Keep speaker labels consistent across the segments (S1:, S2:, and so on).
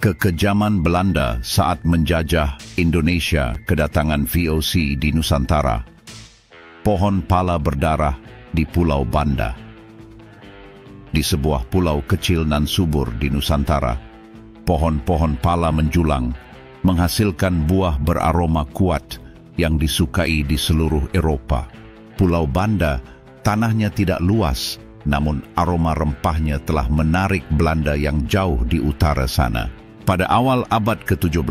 S1: Kekejaman Belanda saat menjajah Indonesia, kedatangan VOC di Nusantara. Pohon pala berdarah di Pulau Banda. Di sebuah pulau kecil nan subur di Nusantara, pohon-pohon pala menjulang, menghasilkan buah beraroma kuat yang disukai di seluruh Eropa. Pulau Banda, tanahnya tidak luas, namun aroma rempahnya telah menarik Belanda yang jauh di utara sana. Pada awal abad ke-17,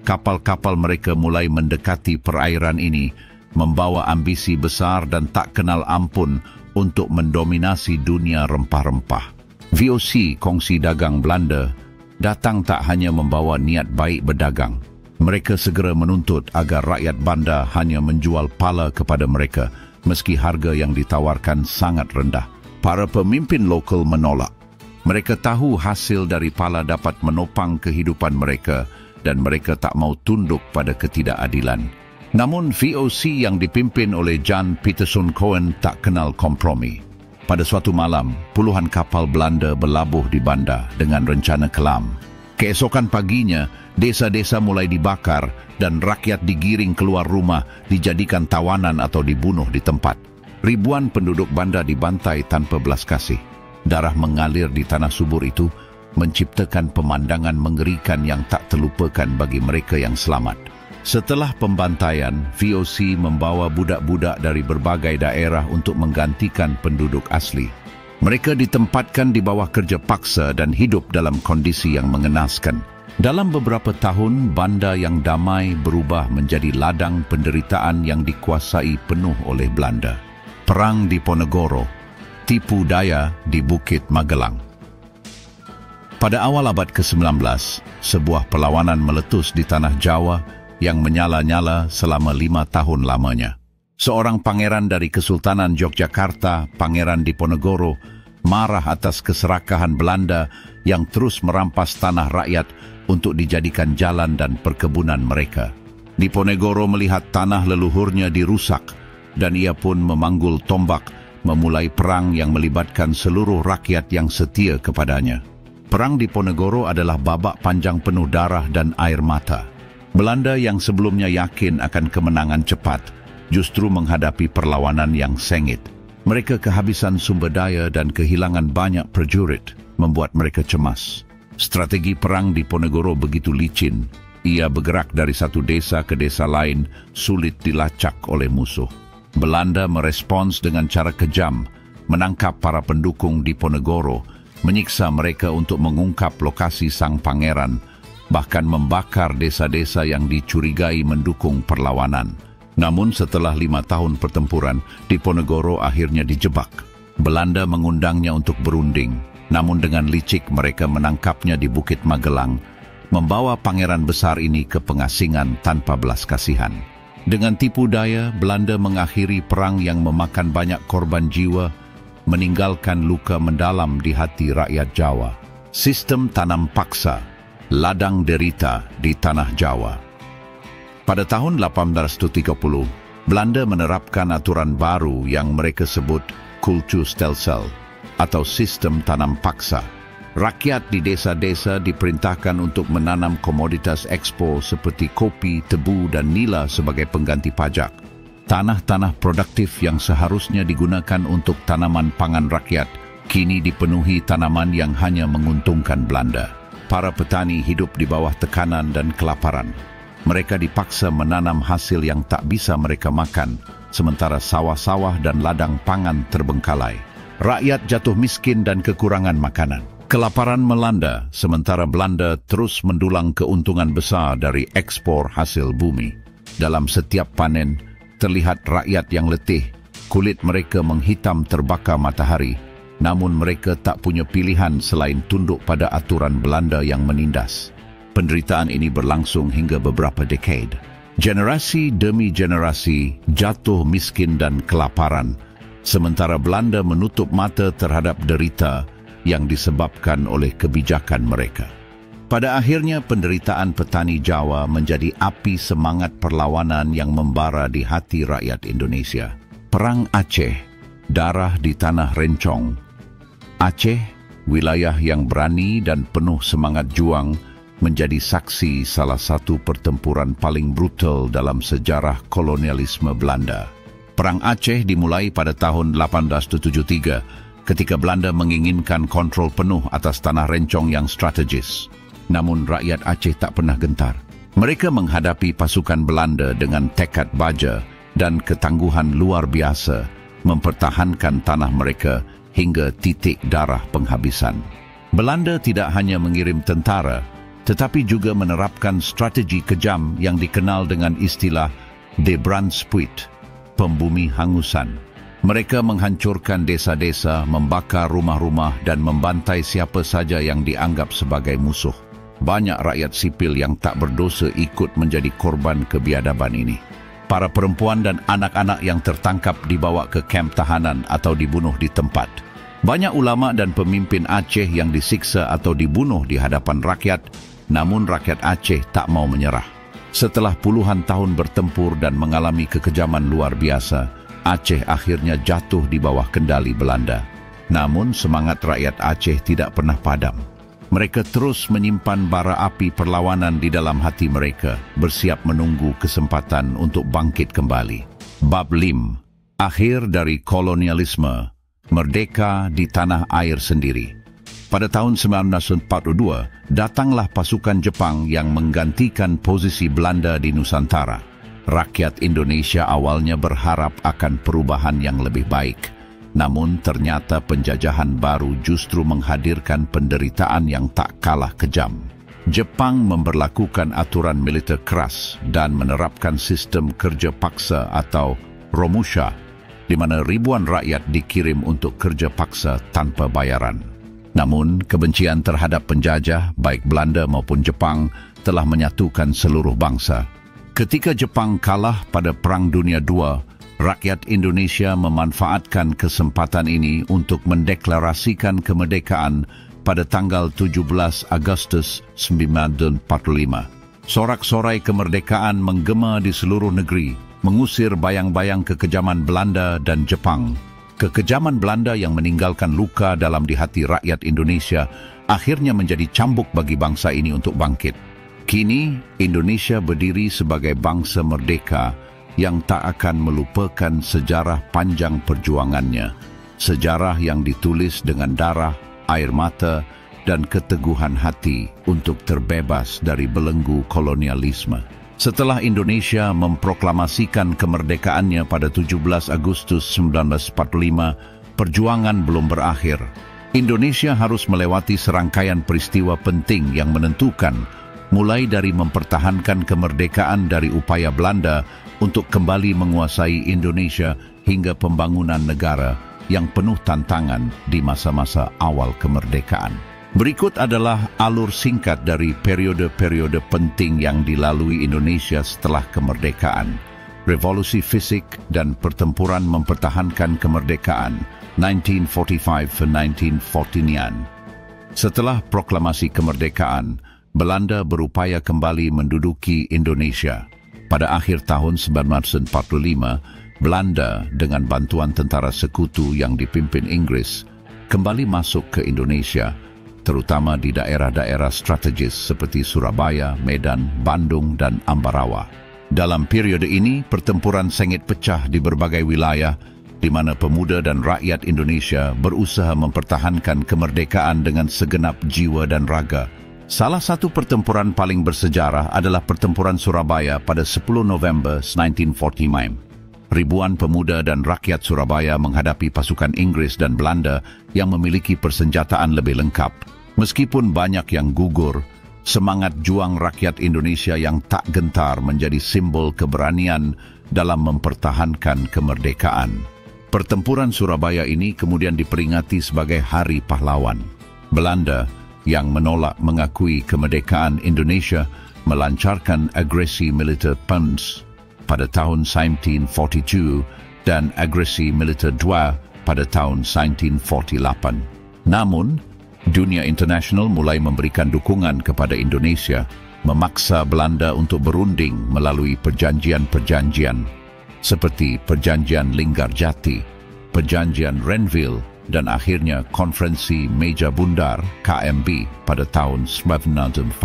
S1: kapal-kapal mereka mulai mendekati perairan ini, membawa ambisi besar dan tak kenal ampun untuk mendominasi dunia rempah-rempah. VOC, Kongsi Dagang Belanda, datang tak hanya membawa niat baik berdagang. Mereka segera menuntut agar rakyat Banda hanya menjual pala kepada mereka, meski harga yang ditawarkan sangat rendah. Para pemimpin lokal menolak. Mereka tahu hasil dari pala dapat menopang kehidupan mereka dan mereka tak mau tunduk pada ketidakadilan. Namun VOC yang dipimpin oleh Jan Pieterszoon Coen tak kenal kompromi. Pada suatu malam, puluhan kapal Belanda berlabuh di Banda dengan rencana kelam. Keesokan paginya, desa-desa mulai dibakar dan rakyat digiring keluar rumah, dijadikan tawanan atau dibunuh di tempat. Ribuan penduduk Banda dibantai tanpa belas kasih. Darah mengalir di tanah subur itu, menciptakan pemandangan mengerikan yang tak terlupakan bagi mereka yang selamat. Setelah pembantaian, VOC membawa budak-budak dari berbagai daerah untuk menggantikan penduduk asli. Mereka ditempatkan di bawah kerja paksa dan hidup dalam kondisi yang mengenaskan. Dalam beberapa tahun, Banda yang damai berubah menjadi ladang penderitaan yang dikuasai penuh oleh Belanda. Perang di Ponegoro, tipu daya di Bukit Magelang. Pada awal abad ke-19, sebuah perlawanan meletus di tanah Jawa yang menyala-nyala selama 5 tahun lamanya. Seorang pangeran dari Kesultanan Yogyakarta, Pangeran Diponegoro, marah atas keserakahan Belanda yang terus merampas tanah rakyat untuk dijadikan jalan dan perkebunan mereka. Diponegoro melihat tanah leluhurnya dirusak dan ia pun memanggul tombak memulai perang yang melibatkan seluruh rakyat yang setia kepadanya. Perang Diponegoro adalah babak panjang penuh darah dan air mata. Belanda yang sebelumnya yakin akan kemenangan cepat, justru menghadapi perlawanan yang sengit. Mereka kehabisan sumber daya dan kehilangan banyak prajurit, membuat mereka cemas. Strategi perang Diponegoro begitu licin. Ia bergerak dari satu desa ke desa lain, sulit dilacak oleh musuh. Belanda merespons dengan cara kejam, menangkap para pendukung Diponegoro, menyiksa mereka untuk mengungkap lokasi sang pangeran, bahkan membakar desa-desa yang dicurigai mendukung perlawanan. Namun setelah 5 tahun pertempuran, Diponegoro akhirnya dijebak. Belanda mengundangnya untuk berunding, namun dengan licik mereka menangkapnya di Bukit Magelang, membawa pangeran besar ini ke pengasingan tanpa belas kasihan. Dengan tipu daya, Belanda mengakhiri perang yang memakan banyak korban jiwa, meninggalkan luka mendalam di hati rakyat Jawa. Sistem tanam paksa, ladang derita di tanah Jawa. Pada tahun 1830, Belanda menerapkan aturan baru yang mereka sebut Kulturstelsel atau sistem tanam paksa. Rakyat di desa-desa diperintahkan untuk menanam komoditas ekspor seperti kopi, tebu dan nila sebagai pengganti pajak. Tanah-tanah produktif yang seharusnya digunakan untuk tanaman pangan rakyat kini dipenuhi tanaman yang hanya menguntungkan Belanda. Para petani hidup di bawah tekanan dan kelaparan. Mereka dipaksa menanam hasil yang tak bisa mereka makan, sementara sawah-sawah dan ladang pangan terbengkalai. Rakyat jatuh miskin dan kekurangan makanan. Kelaparan melanda, sementara Belanda terus mendulang keuntungan besar dari ekspor hasil bumi. Dalam setiap panen, terlihat rakyat yang letih, kulit mereka menghitam terbakar matahari, namun mereka tak punya pilihan selain tunduk pada aturan Belanda yang menindas. Penderitaan ini berlangsung hingga beberapa dekade. Generasi demi generasi jatuh miskin dan kelaparan, sementara Belanda menutup mata terhadap derita yang disebabkan oleh kebijakan mereka. Pada akhirnya penderitaan petani Jawa menjadi api semangat perlawanan yang membara di hati rakyat Indonesia. Perang Aceh, darah di tanah rencong. Aceh, wilayah yang berani dan penuh semangat juang, menjadi saksi salah satu pertempuran paling brutal dalam sejarah kolonialisme Belanda. Perang Aceh dimulai pada tahun 1873 ketika Belanda menginginkan kontrol penuh atas tanah rencong yang strategis. Namun rakyat Aceh tak pernah gentar. Mereka menghadapi pasukan Belanda dengan tekad baja dan ketangguhan luar biasa mempertahankan tanah mereka hingga titik darah penghabisan. Belanda tidak hanya mengirim tentara, tetapi juga menerapkan strategi kejam yang dikenal dengan istilah de brandspuit, pembumi hangusan. Mereka menghancurkan desa-desa, membakar rumah-rumah dan membantai siapa saja yang dianggap sebagai musuh. Banyak rakyat sipil yang tak berdosa ikut menjadi korban kebiadaban ini. Para perempuan dan anak-anak yang tertangkap dibawa ke kamp tahanan atau dibunuh di tempat. Banyak ulama dan pemimpin Aceh yang disiksa atau dibunuh di hadapan rakyat, namun rakyat Aceh tak mau menyerah. Setelah puluhan tahun bertempur dan mengalami kekejaman luar biasa, Aceh akhirnya jatuh di bawah kendali Belanda. Namun semangat rakyat Aceh tidak pernah padam. Mereka terus menyimpan bara api perlawanan di dalam hati mereka, bersiap menunggu kesempatan untuk bangkit kembali. Bab 5. Akhir dari kolonialisme, merdeka di tanah air sendiri. Pada tahun 1942, datanglah pasukan Jepang yang menggantikan posisi Belanda di Nusantara. Rakyat Indonesia awalnya berharap akan perubahan yang lebih baik. Namun ternyata penjajahan baru justru menghadirkan penderitaan yang tak kalah kejam. Jepang memberlakukan aturan militer keras dan menerapkan sistem kerja paksa atau romusha, di mana ribuan rakyat dikirim untuk kerja paksa tanpa bayaran. Namun, kebencian terhadap penjajah, baik Belanda maupun Jepang, telah menyatukan seluruh bangsa. Ketika Jepang kalah pada Perang Dunia II, rakyat Indonesia memanfaatkan kesempatan ini untuk mendeklarasikan kemerdekaan pada tanggal 17 Agustus 1945. Sorak-sorai kemerdekaan menggema di seluruh negeri, mengusir bayang-bayang kekejaman Belanda dan Jepang. Kekejaman Belanda yang meninggalkan luka dalam di hati rakyat Indonesia akhirnya menjadi cambuk bagi bangsa ini untuk bangkit. Kini, Indonesia berdiri sebagai bangsa merdeka yang tak akan melupakan sejarah panjang perjuangannya. Sejarah yang ditulis dengan darah, air mata, dan keteguhan hati untuk terbebas dari belenggu kolonialisme. Setelah Indonesia memproklamasikan kemerdekaannya pada 17 Agustus 1945, perjuangan belum berakhir. Indonesia harus melewati serangkaian peristiwa penting yang menentukan, mulai dari mempertahankan kemerdekaan dari upaya Belanda untuk kembali menguasai Indonesia hingga pembangunan negara yang penuh tantangan di masa-masa awal kemerdekaan. Berikut adalah alur singkat dari periode-periode penting yang dilalui Indonesia setelah kemerdekaan. Revolusi Fisik dan pertempuran mempertahankan kemerdekaan 1945-1949. Setelah proklamasi kemerdekaan, Belanda berupaya kembali menduduki Indonesia. Pada akhir tahun 1945, Belanda dengan bantuan tentara sekutu yang dipimpin Inggris kembali masuk ke Indonesia, terutama di daerah-daerah strategis seperti Surabaya, Medan, Bandung, dan Ambarawa. Dalam periode ini, pertempuran sengit pecah di berbagai wilayah, di mana pemuda dan rakyat Indonesia berusaha mempertahankan kemerdekaan dengan segenap jiwa dan raga. Salah satu pertempuran paling bersejarah adalah Pertempuran Surabaya pada 10 November 1945. Ribuan pemuda dan rakyat Surabaya menghadapi pasukan Inggris dan Belanda yang memiliki persenjataan lebih lengkap. Meskipun banyak yang gugur, semangat juang rakyat Indonesia yang tak gentar menjadi simbol keberanian dalam mempertahankan kemerdekaan. Pertempuran Surabaya ini kemudian diperingati sebagai Hari Pahlawan. Belanda yang menolak mengakui kemerdekaan Indonesia melancarkan agresi militer PANS pada tahun 1942 dan agresi militer II pada tahun 1948. Namun, dunia internasional mulai memberikan dukungan kepada Indonesia, memaksa Belanda untuk berunding melalui perjanjian-perjanjian seperti Perjanjian Linggarjati, Perjanjian Renville, dan akhirnya Konferensi Meja Bundar KMB pada tahun 1949.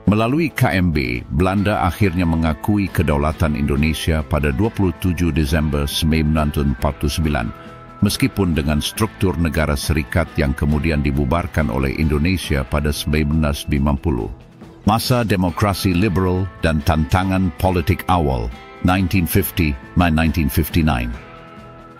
S1: Melalui KMB, Belanda akhirnya mengakui kedaulatan Indonesia pada 27 Desember 1949, meskipun dengan struktur negara serikat yang kemudian dibubarkan oleh Indonesia pada 1950. Masa demokrasi liberal dan tantangan politik awal 1950-1959.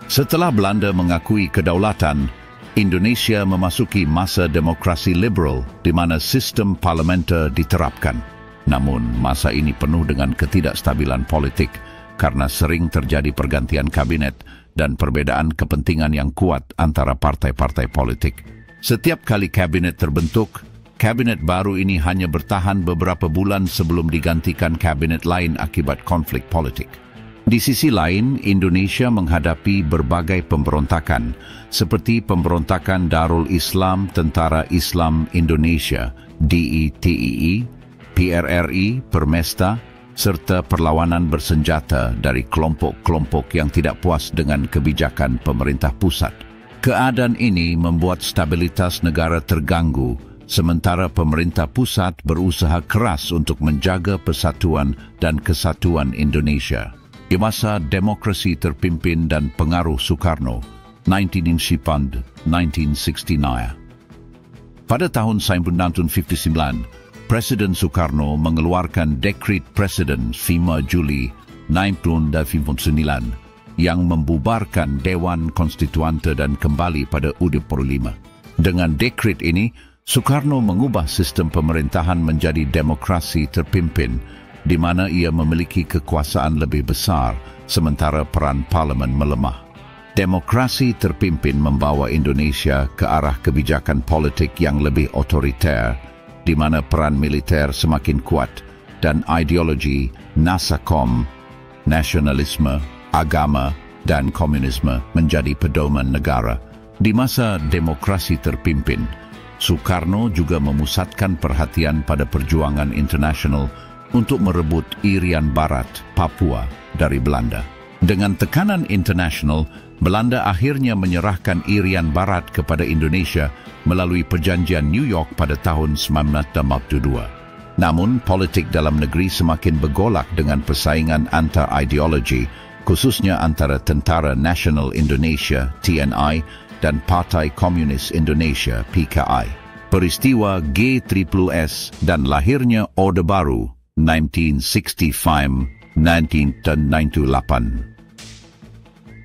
S1: Setelah Belanda mengakui kedaulatan, Indonesia memasuki masa demokrasi liberal di mana sistem parlementer diterapkan. Namun, masa ini penuh dengan ketidakstabilan politik karena sering terjadi pergantian kabinet dan perbedaan kepentingan yang kuat antara partai-partai politik. Setiap kali kabinet terbentuk, kabinet baru ini hanya bertahan beberapa bulan sebelum digantikan kabinet lain akibat konflik politik. Di sisi lain, Indonesia menghadapi berbagai pemberontakan, seperti pemberontakan Darul Islam Tentara Islam Indonesia, DITII, PRRI, Permesta, serta perlawanan bersenjata dari kelompok-kelompok yang tidak puas dengan kebijakan pemerintah pusat. Keadaan ini membuat stabilitas negara terganggu, sementara pemerintah pusat berusaha keras untuk menjaga persatuan dan kesatuan Indonesia. Di masa demokrasi terpimpin dan pengaruh Soekarno, 1969. Pada tahun 1959, Presiden Soekarno mengeluarkan Dekret Presiden 5 Juli 1959 yang membubarkan Dewan Konstituante dan kembali pada UD45. Dengan dekret ini, Soekarno mengubah sistem pemerintahan menjadi demokrasi terpimpin, di mana ia memiliki kekuasaan lebih besar, sementara peran parlemen melemah. Demokrasi terpimpin membawa Indonesia ke arah kebijakan politik yang lebih otoriter, di mana peran militer semakin kuat dan ideologi Nasakom, nasionalisme, agama, dan komunisme menjadi pedoman negara. Di masa demokrasi terpimpin, Soekarno juga memusatkan perhatian pada perjuangan internasional untuk merebut Irian Barat, Papua, dari Belanda. Dengan tekanan internasional, Belanda akhirnya menyerahkan Irian Barat kepada Indonesia melalui Perjanjian New York pada tahun 1952. Namun, politik dalam negeri semakin bergolak dengan persaingan antar ideologi, khususnya antara Tentara Nasional Indonesia, TNI, dan Partai Komunis Indonesia, PKI. Peristiwa G30S dan lahirnya Orde Baru 1965-1998.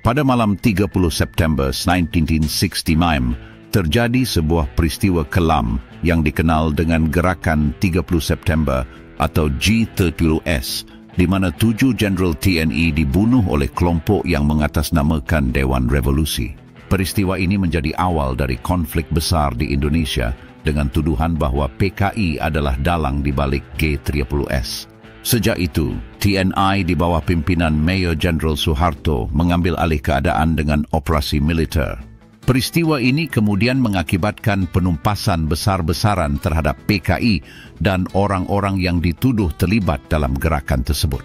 S1: Pada malam 30 September 1965, terjadi sebuah peristiwa kelam yang dikenal dengan Gerakan 30 September atau G30S, di mana 7 Jenderal TNI dibunuh oleh kelompok yang mengatasnamakan Dewan Revolusi. Peristiwa ini menjadi awal dari konflik besar di Indonesia dengan tuduhan bahwa PKI adalah dalang di balik G30S. Sejak itu, TNI di bawah pimpinan Mayor Jenderal Soeharto mengambil alih keadaan dengan operasi militer. Peristiwa ini kemudian mengakibatkan penumpasan besar-besaran terhadap PKI dan orang-orang yang dituduh terlibat dalam gerakan tersebut.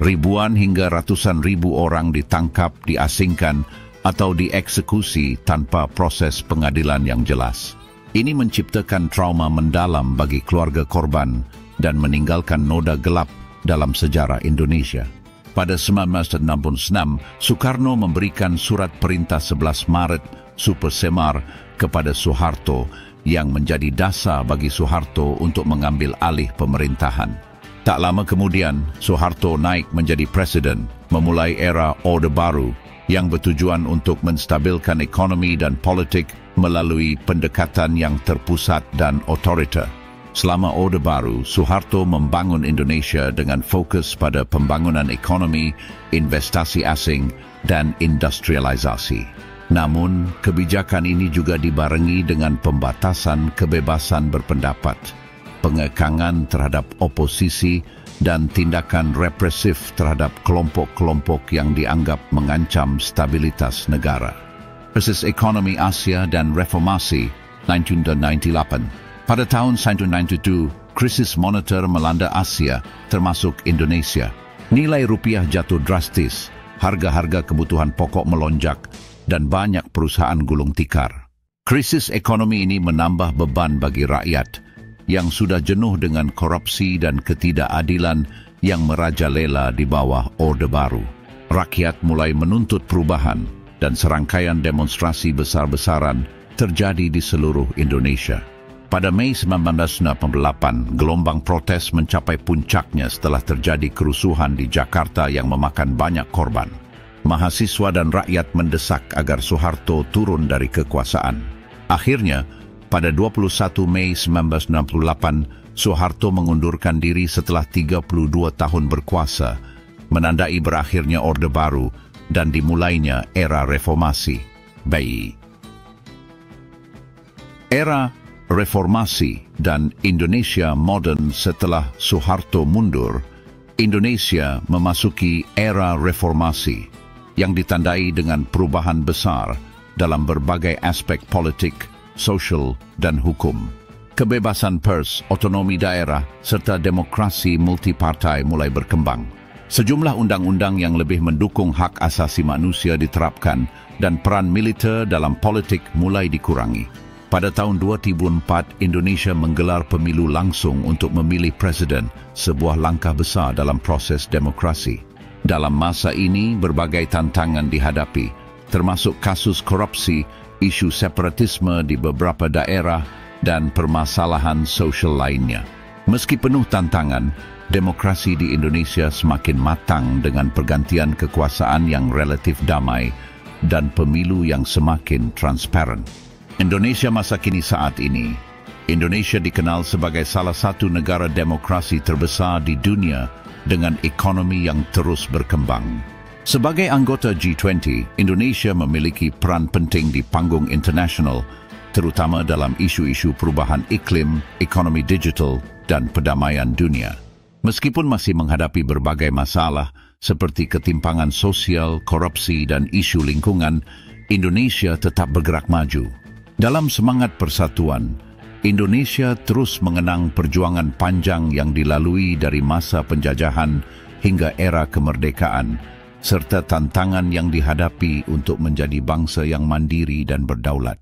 S1: Ribuan hingga ratusan ribu orang ditangkap, diasingkan, atau dieksekusi tanpa proses pengadilan yang jelas. Ini menciptakan trauma mendalam bagi keluarga korban dan meninggalkan noda gelap dalam sejarah Indonesia. Pada 1966, Soekarno memberikan surat perintah 11 Maret Super Semar kepada Soeharto yang menjadi dasar bagi Soeharto untuk mengambil alih pemerintahan. Tak lama kemudian, Soeharto naik menjadi presiden, memulai era Orde Baru yang bertujuan untuk menstabilkan ekonomi dan politik melalui pendekatan yang terpusat dan otoriter. Selama Orde Baru, Soeharto membangun Indonesia dengan fokus pada pembangunan ekonomi, investasi asing, dan industrialisasi. Namun, kebijakan ini juga dibarengi dengan pembatasan kebebasan berpendapat, pengekangan terhadap oposisi, dan tindakan represif terhadap kelompok-kelompok yang dianggap mengancam stabilitas negara. Krisis ekonomi Asia dan reformasi 1998. Pada tahun 1992, krisis moneter melanda Asia, termasuk Indonesia. Nilai rupiah jatuh drastis, harga-harga kebutuhan pokok melonjak, dan banyak perusahaan gulung tikar. Krisis ekonomi ini menambah beban bagi rakyat yang sudah jenuh dengan korupsi dan ketidakadilan yang merajalela di bawah Orde Baru. Rakyat mulai menuntut perubahan dan serangkaian demonstrasi besar-besaran terjadi di seluruh Indonesia. Pada Mei 1998, gelombang protes mencapai puncaknya setelah terjadi kerusuhan di Jakarta yang memakan banyak korban. Mahasiswa dan rakyat mendesak agar Soeharto turun dari kekuasaan. Akhirnya, pada 21 Mei 1968, Soeharto mengundurkan diri setelah 32 tahun berkuasa, menandai berakhirnya Orde Baru dan dimulainya era reformasi. Era reformasi dan Indonesia modern. Setelah Soeharto mundur, Indonesia memasuki era reformasi yang ditandai dengan perubahan besar dalam berbagai aspek politik, sosial, dan hukum. Kebebasan pers, otonomi daerah, serta demokrasi multipartai mulai berkembang. Sejumlah undang-undang yang lebih mendukung hak asasi manusia diterapkan dan peran militer dalam politik mulai dikurangi. Pada tahun 2004, Indonesia menggelar pemilu langsung untuk memilih presiden, sebuah langkah besar dalam proses demokrasi. Dalam masa ini, berbagai tantangan dihadapi, termasuk kasus korupsi, isu separatisme di beberapa daerah, dan permasalahan sosial lainnya. Meski penuh tantangan, demokrasi di Indonesia semakin matang dengan pergantian kekuasaan yang relatif damai dan pemilu yang semakin transparan. Indonesia masa kini saat ini, Indonesia dikenal sebagai salah satu negara demokrasi terbesar di dunia dengan ekonomi yang terus berkembang. Sebagai anggota G20, Indonesia memiliki peran penting di panggung internasional, terutama dalam isu-isu perubahan iklim, ekonomi digital, dan perdamaian dunia. Meskipun masih menghadapi berbagai masalah seperti ketimpangan sosial, korupsi, dan isu lingkungan, Indonesia tetap bergerak maju. Dalam semangat persatuan, Indonesia terus mengenang perjuangan panjang yang dilalui dari masa penjajahan hingga era kemerdekaan, serta tantangan yang dihadapi untuk menjadi bangsa yang mandiri dan berdaulat.